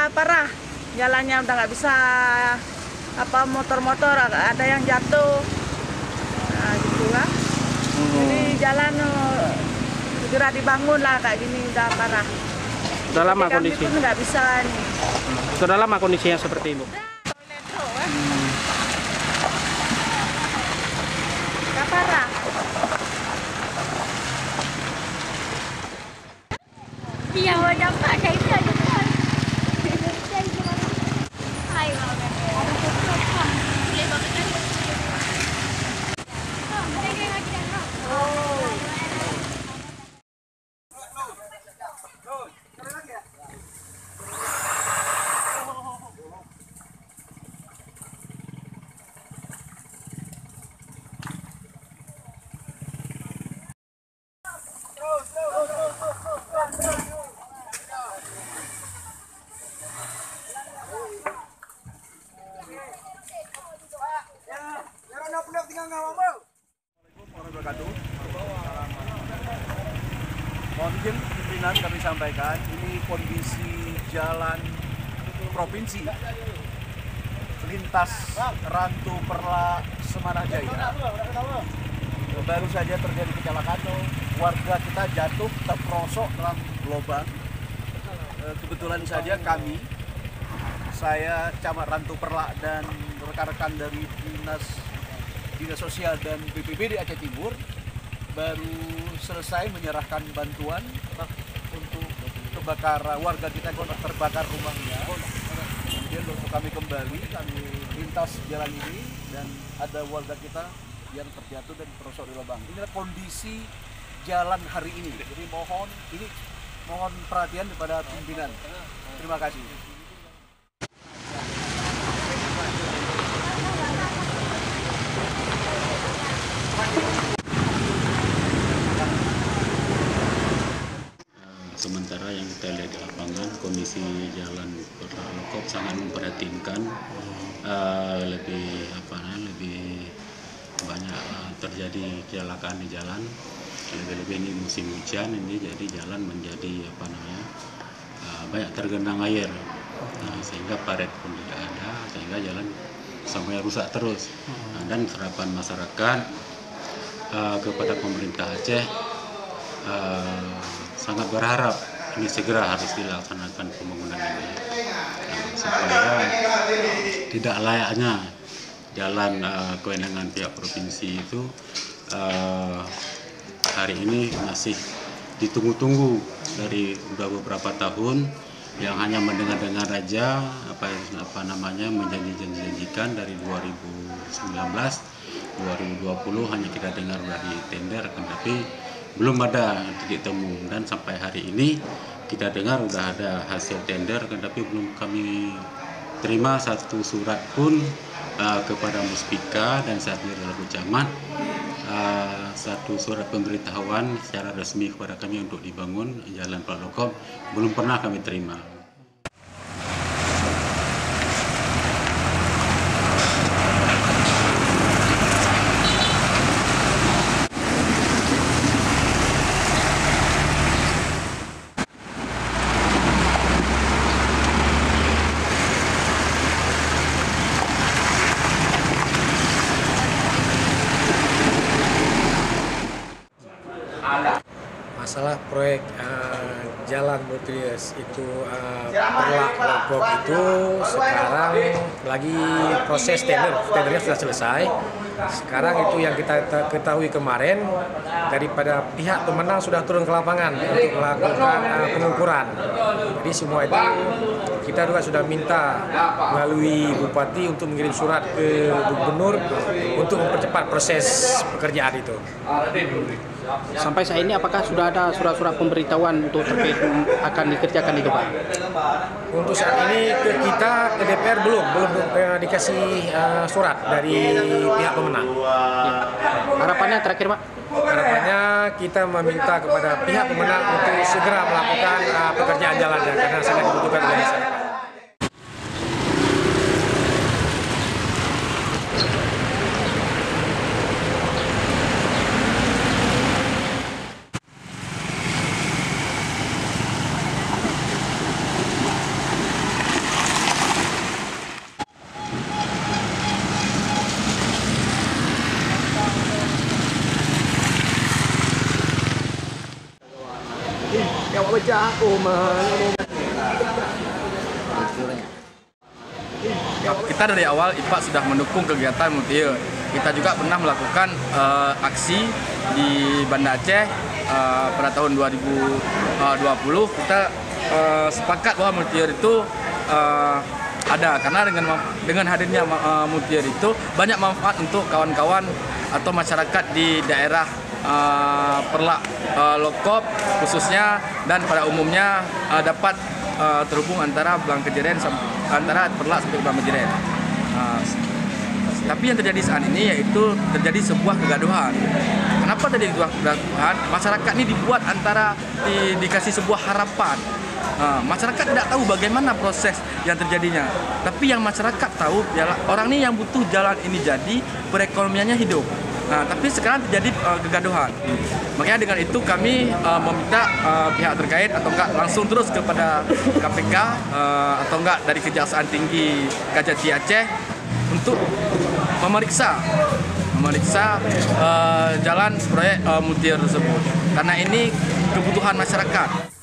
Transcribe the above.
udah parah, jalannya udah nggak bisa motor-motor, ada yang jatuh, nah gitu kan. Jadi jalan segera dibangun lah, kayak gini udah parah. Sudah lama kondisi? Kami pun nggak bisa nih. Sudah lama kondisinya seperti itu? Toilet tuh, udah parah. Iya, wadah pakai itu aja kan. Hai, banget. Ada foto-foto. Iya, banget. Mohon izin pimpinan kami sampaikan, ini kondisi jalan provinsi lintas Rantu Perla Semarajaya. Baru saja terjadi kecelakaan, warga kita jatuh terperosok dalam lubang. Kebetulan saja saya Camat Rantu Perla dan rekan-rekan dari Dinas Sosial dan BPBD Aceh Timur baru selesai menyerahkan bantuan untuk kebakaran warga kita yang terbakar rumahnya. Kemudian untuk kami lintas jalan ini dan ada warga kita yang terjatuh dan terperosok di lubang. Inilah kondisi jalan hari ini. Jadi mohon perhatian kepada pimpinan. Terima kasih. Sementara yang kita lihat di lapangan, kondisi jalan Perlokop sangat memprihatinkan. Lebih banyak terjadi kecelakaan di jalan. Lebih-lebih ini musim hujan ini, jadi jalan menjadi banyak tergenang air. Sehingga paret pun tidak ada, sehingga jalan sampai rusak terus. Dan harapan masyarakat kepada pemerintah Aceh sangat berharap ini segera harus dilaksanakan pembangunan ini, supaya tidak layaknya jalan kewenangan pihak provinsi itu hari ini masih ditunggu-tunggu dari udah beberapa tahun, yang hanya mendengar-dengar aja menjanjikan dari 2019 2020 hanya kita dengar dari tender, tapi belum ada titik temu. Dan sampai hari ini kita dengar udah ada hasil tender, tapi belum kami terima satu surat pun kepada Muspika dan saat ini adalah Camat, satu surat pemberitahuan secara resmi kepada kami untuk dibangun jalan Perlokop belum pernah kami terima. Masalah proyek jalan Mutrius itu Perlokop itu sekarang lagi proses tendernya sudah selesai. Sekarang itu yang kita ketahui kemarin, daripada pihak pemenang sudah turun ke lapangan untuk melakukan pengukuran. Jadi semua itu kita juga sudah minta melalui Bupati untuk mengirim surat ke Gubernur untuk mempercepat proses pekerjaan itu. Sampai saat ini apakah sudah ada surat-surat pemberitahuan untuk terkait akan dikerjakan itu, Pak? Untuk saat ini ke DPR belum dikasih surat dari pihak pemenang. Ya. Harapannya terakhir, Pak? Harapannya kita meminta kepada pihak pemenang untuk segera melakukan pekerjaan jalannya karena sangat dibutuhkan oleh masyarakat. Kita dari awal IPA sudah mendukung kegiatan Multiyear. Kita juga pernah melakukan aksi di Banda Aceh pada tahun 2020. Kita sepakat bahwa Multiyear itu ada karena dengan hadirnya Multiyear itu banyak manfaat untuk kawan-kawan atau masyarakat di daerah Perlak Lokop khususnya dan pada umumnya dapat terhubung antara Blangkejeren antara Perlak sampai Blangkejeren. Tapi yang terjadi saat ini yaitu terjadi sebuah kegaduhan. Kenapa terjadi sebuah kegaduhan? Masyarakat ini dibuat antara dikasih sebuah harapan. Masyarakat tidak tahu bagaimana proses yang terjadinya. Tapi yang masyarakat tahu, orang ini yang butuh jalan ini jadi, perekonomiannya hidup. Tapi sekarang terjadi kegaduhan. Makanya dengan itu kami meminta pihak terkait atau enggak langsung terus kepada KPK atau enggak dari Kejaksaan Tinggi Kajati Aceh untuk memeriksa jalan proyek Multiyear tersebut. Karena ini kebutuhan masyarakat.